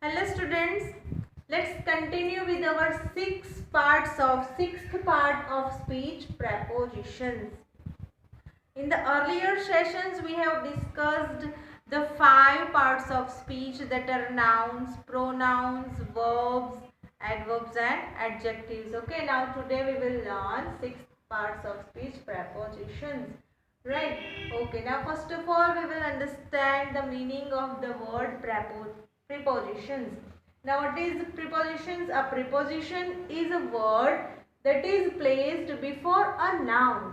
Hello students, let's continue with our sixth part of speech prepositions. In the earlier sessions we have discussed the 5 parts of speech that are nouns, pronouns, verbs, adverbs and adjectives. Okay, now today we will learn 6 parts of speech prepositions. Right. Okay, now first of all we will understand the meaning of the word prepositions. Now what is prepositions? A preposition is a word that is placed before a noun.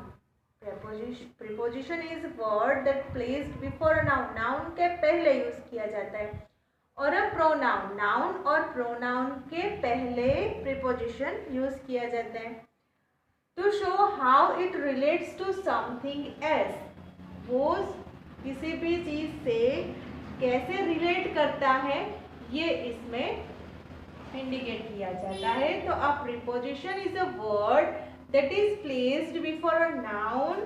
Preposition is word that placed before a noun. Noun के पहले use किया जाता है. और a pronoun, noun और pronoun के पहले preposition use किया जाता है to show how it relates to something else. वो किसी भी चीज से कैसे रिलेट करता है ये इसमें इंडिकेट किया जाता है. तो अ preposition is a word that is placed before a noun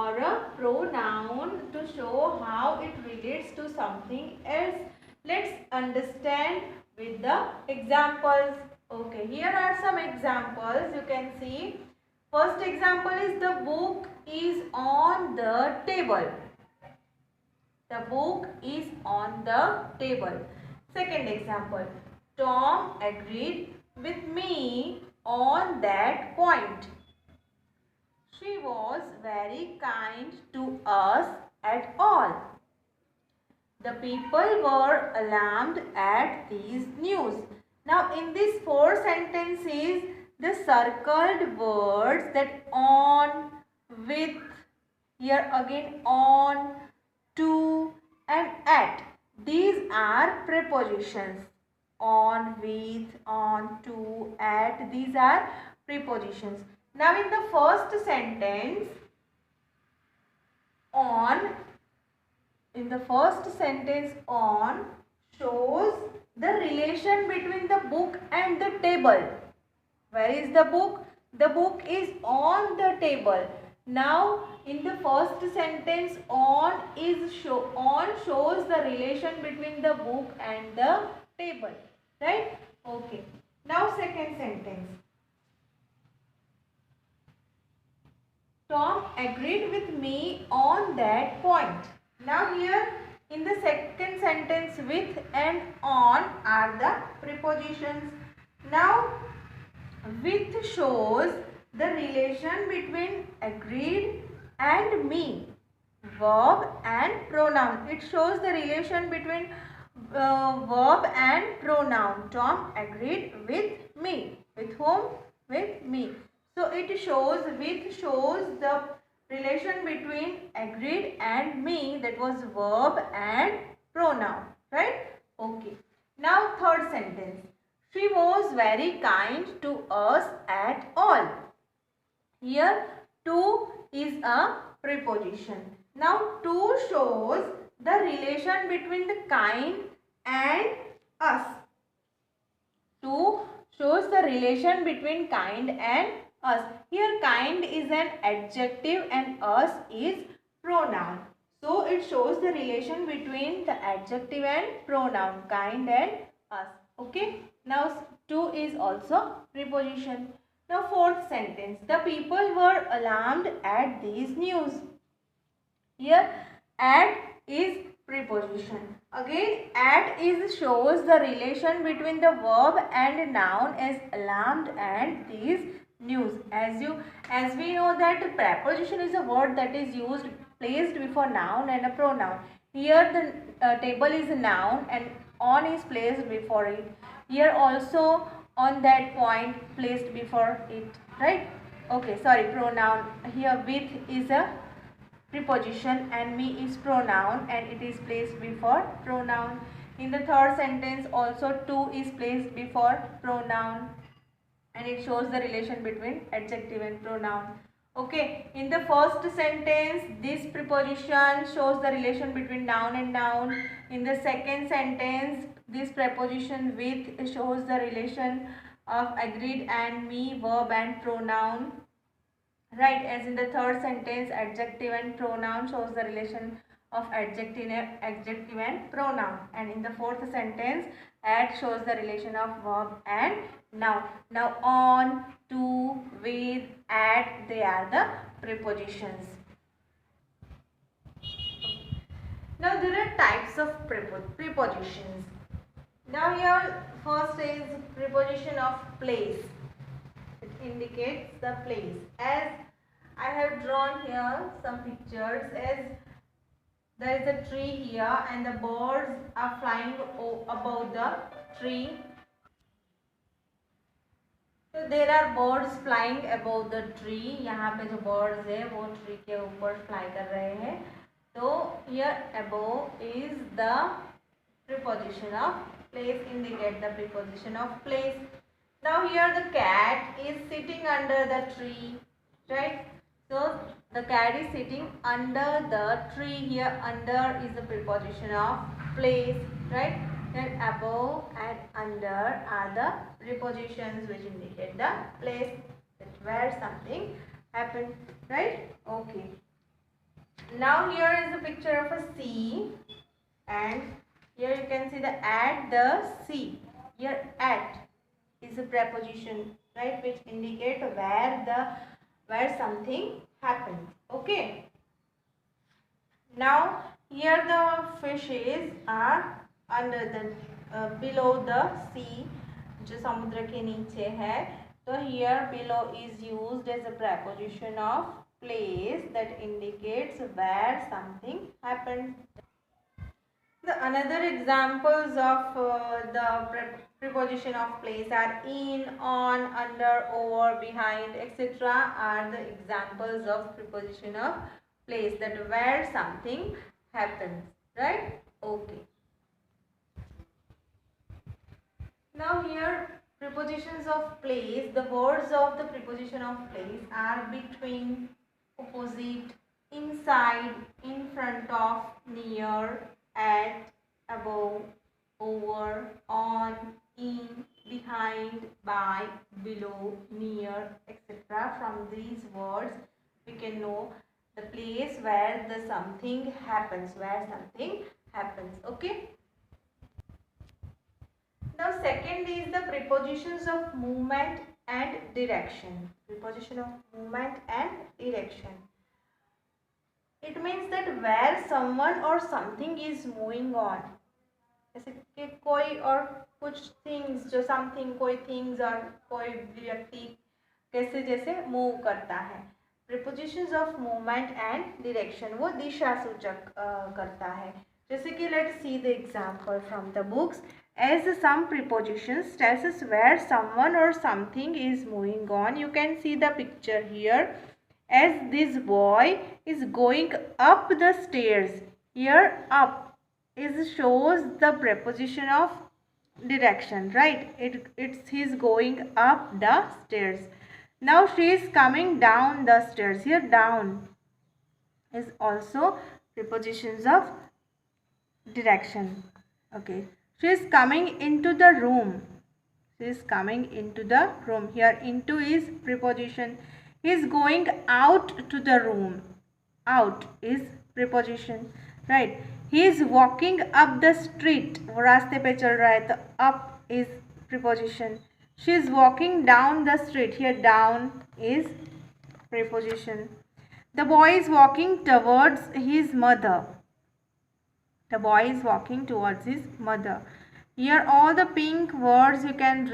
or a pronoun to show how it relates to something else. Let's understand with the examples. Okay, here are some examples you can see. First example is the book is on the table. The book is on the table. Second example, Tom agreed with me on that point. She was very kind to us at all. The people were alarmed at these news. Now in these 4 sentences, the circled words that on, with, here again on, to and at, these are prepositions. On, with, on, to, at, these are prepositions. Now in the first sentence, on, shows the relation between the book and the table. Where is the book? The book is on the table. Now in the first sentence, on shows the relation between the book and the table. Right? Okay. Now second sentence. Tom agreed with me on that point. Now here in the second sentence, with and on are the prepositions. Now with shows the relation between agreed and me. Verb and pronoun. It shows the relation between verb and pronoun. Tom agreed with me. With whom? With me. So it shows, with shows the relation between agreed and me, that was verb and pronoun. Right? Okay. Now third sentence. She was very kind to us at all. Here to is a preposition. Now to shows the relation between the kind and us. To shows the relation between kind and us. Here kind is an adjective and us is pronoun. So it shows the relation between the adjective and pronoun, kind and us. Okay. Now to is also preposition. Now fourth sentence. The people were alarmed at these news. Here at is preposition. Again at is shows the relation between the verb and noun as alarmed at these news. As we know that preposition is a word that is placed before noun and a pronoun. Here the table is a noun and on is placed before it. Here also on that point placed before it. Right? Okay, sorry, pronoun. Here with is a preposition and me is pronoun and it is placed before pronoun. In the third sentence also to is placed before pronoun and it shows the relation between adjective and pronoun. Okay, in the first sentence this preposition shows the relation between noun and noun. In the second sentence this preposition with shows the relation of agreed and me, verb and pronoun. Right, as in the third sentence adjective and pronoun shows the relation of adjective and pronoun. And in the fourth sentence, at shows the relation of verb and noun. Now on, to, with, at, they are the prepositions. Now there are types of prepositions. Now here first is preposition of place. It indicates the place. As I have drawn here some pictures, as there is a tree here and the birds are flying above the tree. तो there are birds flying above the tree. यहाँ पे जो birds है वो tree के ऊपर fly कर रहे हैं. तो here above is the preposition of place, indicate the preposition of place. Now here the cat is sitting under the tree, right? So the cat is sitting under the tree. Here under is the preposition of place, right? Then above and under are the prepositions which indicate the place, that where something happened, right? Okay. Now here is a picture of a sea, and here you can see the at the sea. Here at is a preposition, right, which indicate where something happened. Okay. Now here the fishes are under the below the sea, जो समुद्र के नीचे है. तो here below is used as a preposition of place that indicates where something happened. The another examples of the preposition of place are in, on, under, over, behind, etc. are the examples of preposition of place, that where something happens, right? Okay. Now here prepositions of place, the words of the preposition of place are between, opposite, inside, in front of, near, at, above, over, on, in, behind, by, below, near, etc. From these words we can know the place where the something happens, okay. Now second is the prepositions of movement and direction. Preposition of movement and direction. It means that where someone or something is moving on. जैसे कि कोई और कुछ things, जो something, कोई things और कोई व्यक्ति कैसे जैसे move करता है. Prepositions of movement and direction वो दिशा सूचक करता है. जैसे कि let's see the example from the books. As some prepositions tells us where someone or something is moving on. You can see the picture here. As this boy is going up the stairs. Here up is shows the preposition of direction, right? It's he's going up the stairs. Now she is coming down the stairs. Here down is also prepositions of direction. Okay. She is coming into the room. She is coming into the room. Here into is preposition. He is going out to the room. Out is preposition, right? He is walking up the street. वो रास्ते पे चल रहा है तो up is preposition. She is walking down the street. Here down is preposition. The boy is walking towards his mother. The boy is walking towards his mother. Here all the pink words you can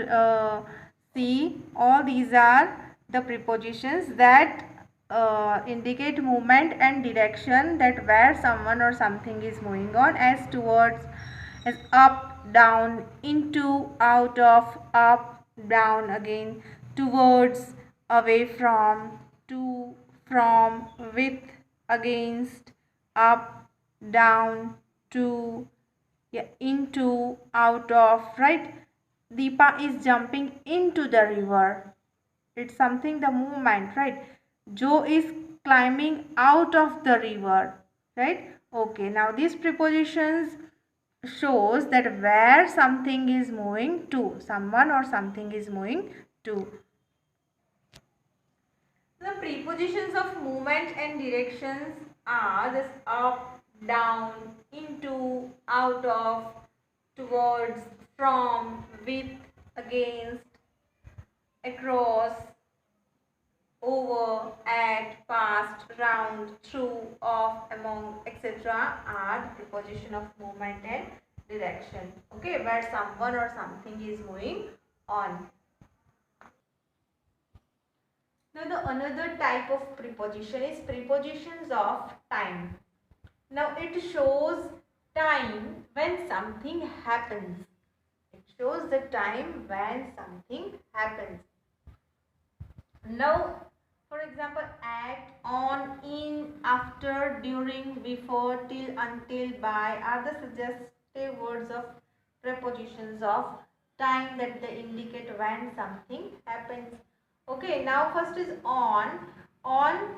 see. All these are the prepositions that indicate movement and direction, that where someone or something is moving on, as towards, as up, down, into, out of, up, down again, towards, away from, to, from, with, against, up, down, to, yeah, into, out of, right? Deepa is jumping into the river. It's something the movement, right? Joe is climbing out of the river, right? Okay, now these prepositions shows that where something is moving to, someone or something is moving to. The prepositions of movement and directions are this up, down, into, out of, towards, from, with, against, across, over, at, past, round, through, of, among, etc. are preposition of movement and direction. Okay, where someone or something is moving on. Now the another type of preposition is prepositions of time. Now it shows time when something happens. It shows the time when something happens. Now, for example, at, on, in, after, during, before, till, until, by are the suggestive words of prepositions of time that they indicate when something happens. Okay, now first is on. On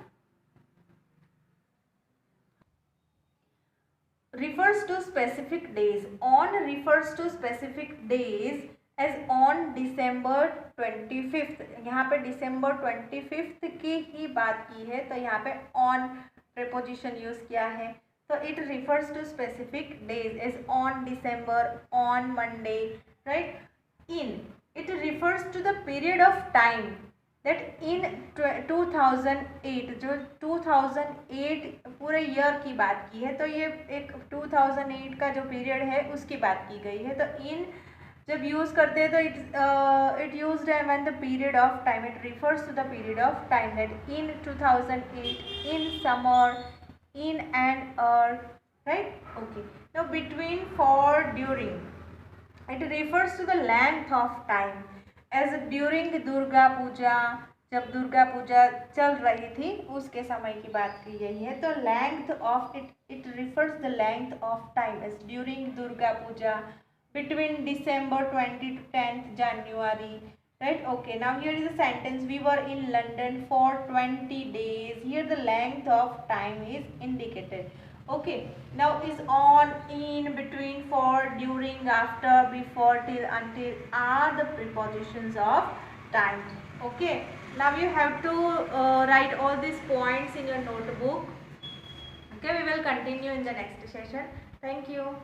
refers to specific days. On refers to specific days as on December 25th. यहाँ पे December 25th की ही बात की है तो यहाँ पे on preposition use किया है. So it refers to specific days as on December, on Monday, right? In it refers to the period of time that in 2008 जो 2008 पूरे ईयर की बात की है तो ये एक 2008 का जो पीरियड है उसकी बात की गई है. तो इन जब यूज़ करते हैं तो इट यूज्ड है when the period of time. It refers to the period of time that in 2008, in summer, in and right. Okay, now between, for, during it refers to the length of time as during Durga Puja. जब दुर्गा पूजा चल रही थी उसके समय की बात की गई है तो length of it refers the length of time as during Durga Puja between December 20 to 10th January. Right. Okay, now here is a sentence. We were in London for 20 days. Here the length of time is indicated. Okay, now is on, in, between, for, during, after, before, till, until are the prepositions of time. Okay, now you have to write all these points in your notebook. Okay, we will continue in the next session. Thank you.